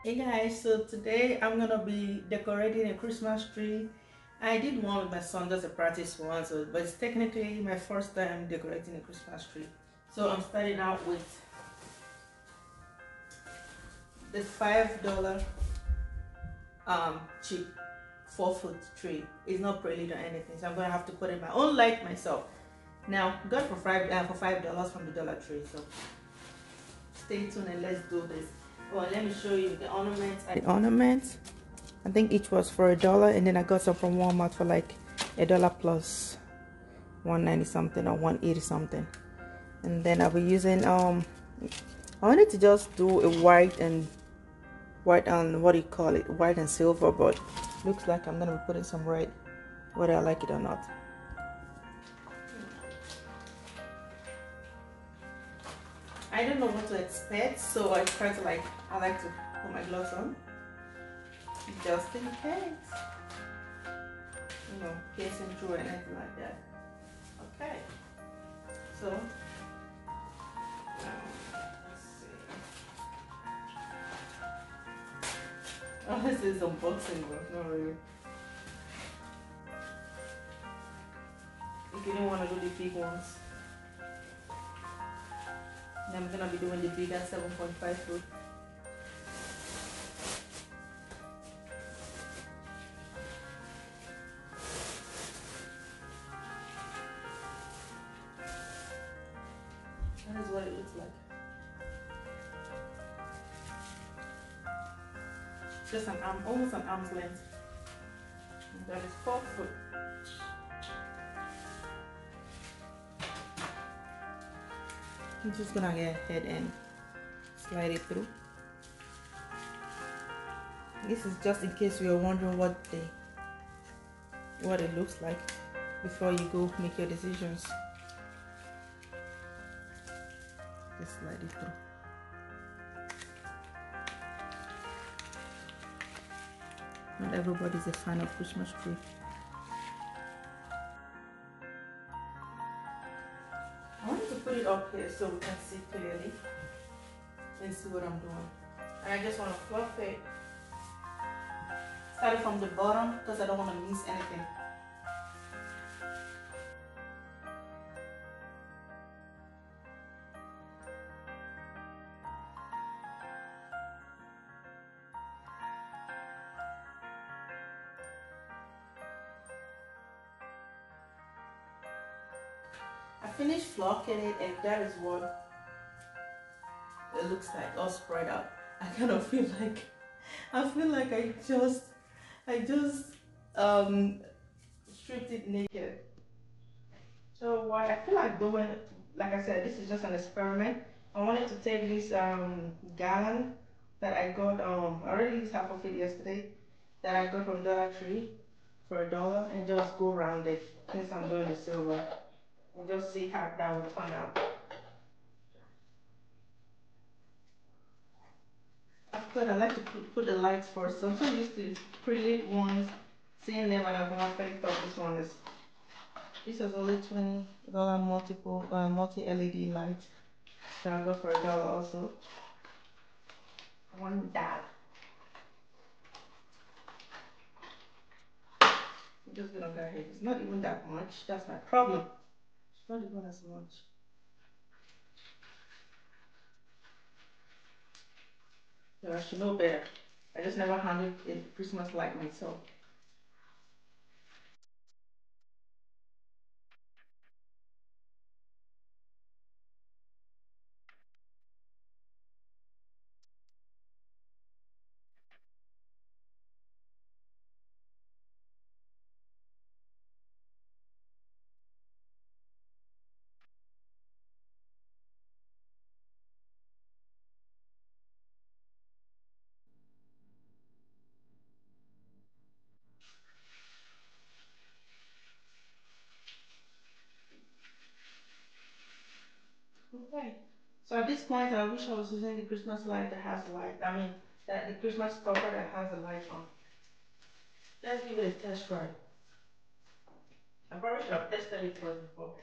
Hey guys, so today I'm gonna be decorating a Christmas tree. I did one with my son, just a practice one, so but it's technically my first time decorating a Christmas tree. So I'm starting out with the $5 cheap 4-foot tree. It's not prelude or anything, so I'm gonna have to put in my own light myself. Now, got for $5 from the Dollar Tree. So stay tuned and let's do this. Well, let me show you the ornaments. The ornaments, I think each was for $1, and then I got some from Walmart for like $1 plus 190 something or 180 something. And then I'll be using I wanted to just do a white and what do you call it, white and silver, but looks like I'm gonna be putting some red, whether I like it or not. I don't know what to expect, so I try to I like to put my gloves on just in case, piercing through or anything like that. Okay, so let's see. Oh, this is unboxing, but not really. If you didn't want to do the big ones, then I'm gonna be doing the bigger 7.5 foot. That is what it looks like. Just an arm, almost an arm's length. And that is 4 foot. I'm just gonna go ahead and slide it through. This is just in case you are wondering what it looks like before you go make your decisions. Just slide it through. Not everybody's a fan of Christmas tree. I wanted to put it up here so we can see clearly and see what I'm doing. And I just want to fluff it. Start it from the bottom because I don't want to miss anything. I finished flocking it, and that is what it looks like, all spread out. I kind of feel like I just stripped it naked. So what I feel like doing, like I said, this is just an experiment. I wanted to take this gallon that I got, I already used half of it yesterday, that I got from Dollar Tree for $1, and just go around it since I'm doing the silver. And just see how that will turn out. But I like to put the lights first. So I'm so used to pre-lit ones, seeing them, and I've not picked up this one. This is only $20 multi-LED light that I got for $1 also. One that. I'm just gonna go ahead. It's not even that much. That's my problem. It's not even as much. So I should know better. I just never handled a Christmas light myself. Okay. So at this point, I wish I was using the Christmas light that has light. I mean, that the Christmas stopper that has the light on. Let's give it a test ride. I probably should have tested it first before.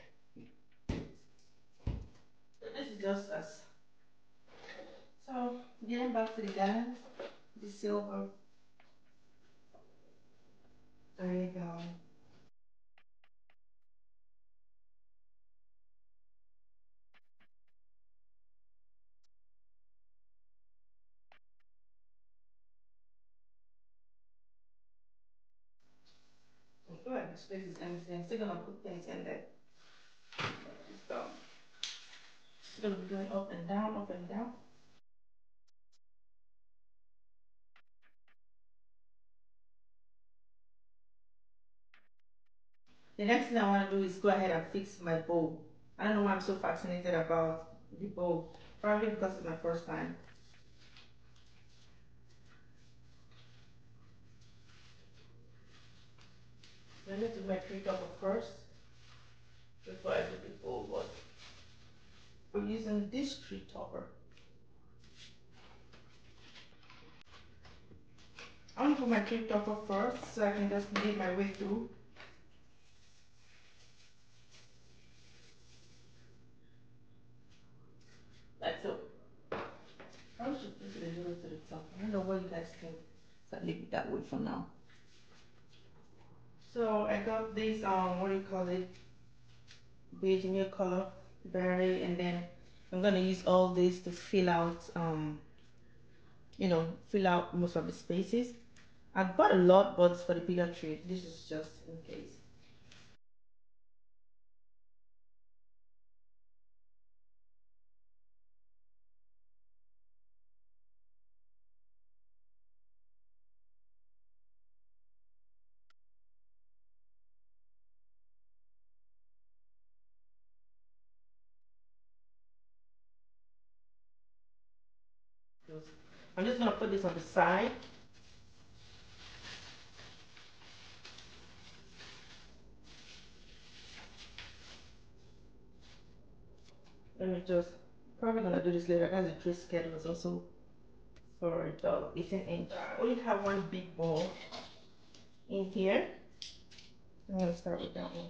So this is just us. So getting back to the gas, the silver. There you go. I feel like this place is empty. I'm still gonna put things in there. So it's gonna be going up and down, up and down. The next thing I want to do is go ahead and fix my bowl. I don't know why I'm so fascinated about the bowl. Probably because it's my first time. So I need to make tree topper first before I do the bowl. But we're using this tree topper. I want to put my tree topper first so I can just make my way through. Like so. I should put it a little to the top. I don't know what you guys think. So I leave it that way for now. So I got this what do you call it? Beige new color berry, and then I'm gonna use all this to fill out fill out most of the spaces. I've got a lot, but for the bigger tree, this is just in case. I'm just gonna put this on the side. Let me just probably gonna do this later as the tree schedule was also for the 18-inch. I only have one big ball in here. I'm gonna start with that one.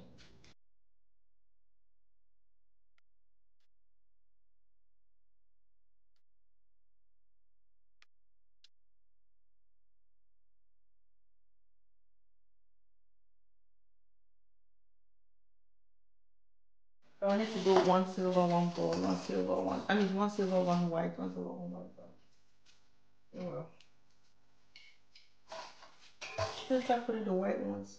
I need to do one silver, one gold, one silver, one. I mean, one silver, one white, one silver, one white. Oh well. Should start putting the white ones.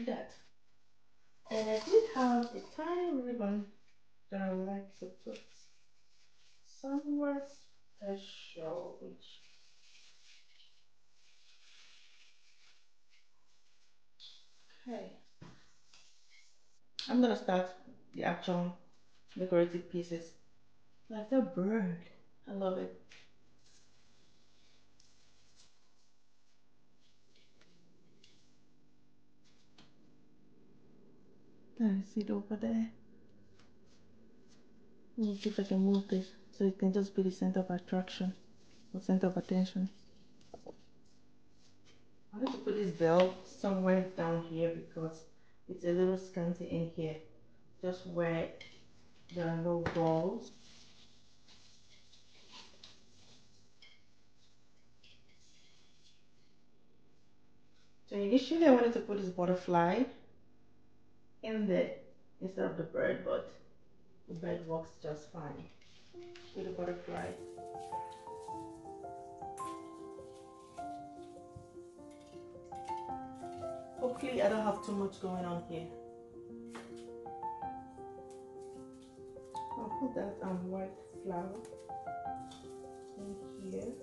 That. And I did have a tiny ribbon that I would like to put somewhere special, which okay. I'm gonna start the actual decorative pieces. Like a bird. I love it. There's it over there. Let me see if I can move this so it can just be the center of attraction or center of attention. I need to put this bell somewhere down here because it's a little scanty in here. Just where there are no balls. So initially I wanted to put this butterfly in there instead of the bird, but the bird works just fine with the butterfly. Hopefully I don't have too much going on here. sprinkle that white flour in here.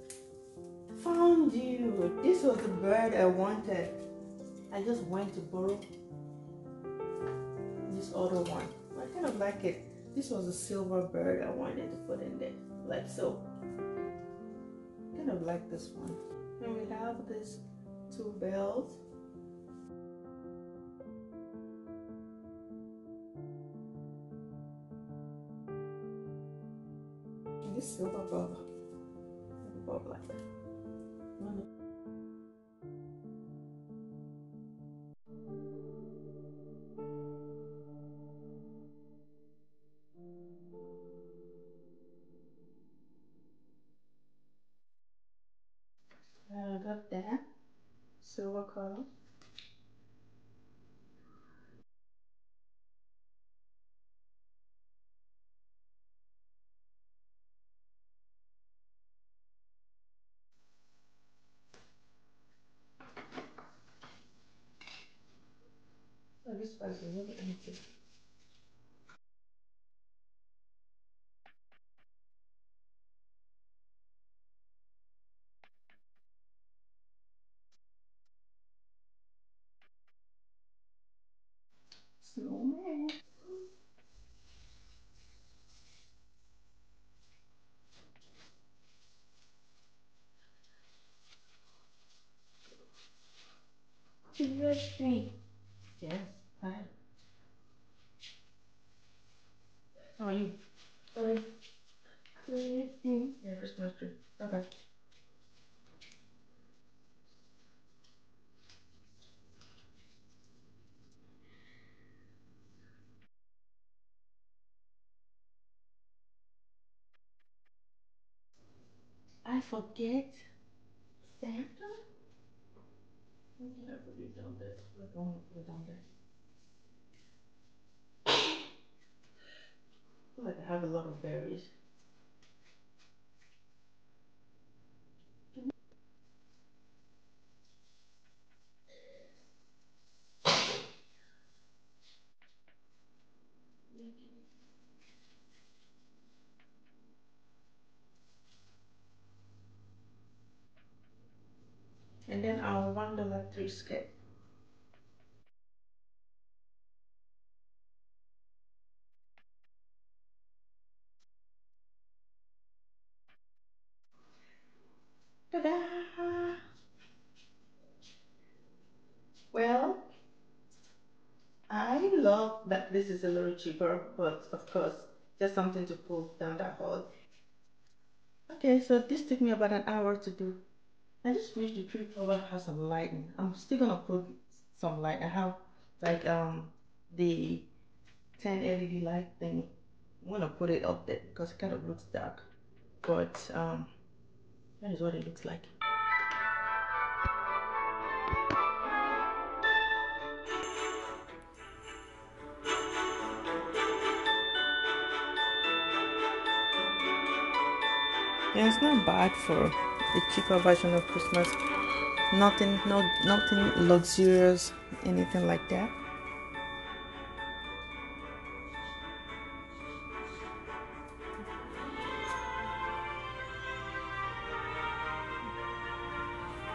Found you. This was the bird I wanted. I just went to borrow this other one. I kind of like it. This was a silver bird I wanted to put in there, like so. Kind of like this one. And we have these two bells. And this silver bubble. Like I got that silver color. Oh, this bag is really empty. Snowman. USB. Yes. Hi. How are you? Good. Good. Yeah, Christmas tree. Okay. I forget Santa. I put it down there. I don't want to put it down there. I feel like I have a lot of berries. And then our $1 skirt. Ta-da! Well, I love that this is a little cheaper, but of course, just something to pull down that hole. Okay, so this took me about an hour to do. I just wish the tree cover has some lighting. I'm still gonna put some light. I have like the 10 LED light thing. I'm gonna put it up there because it kind of looks dark. But that is what it looks like. Yeah, it's not bad for the cheaper version of Christmas. Nothing luxurious, anything like that.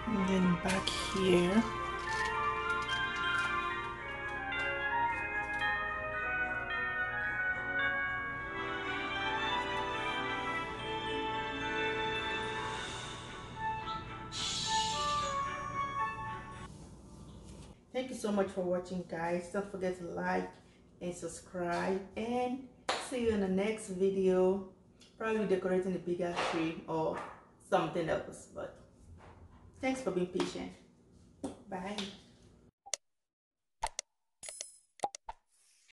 And then back here. Thank you so much for watching, guys. Don't forget to like and subscribe, and see you in the next video. Probably decorating a bigger tree or something else, but thanks for being patient. Bye.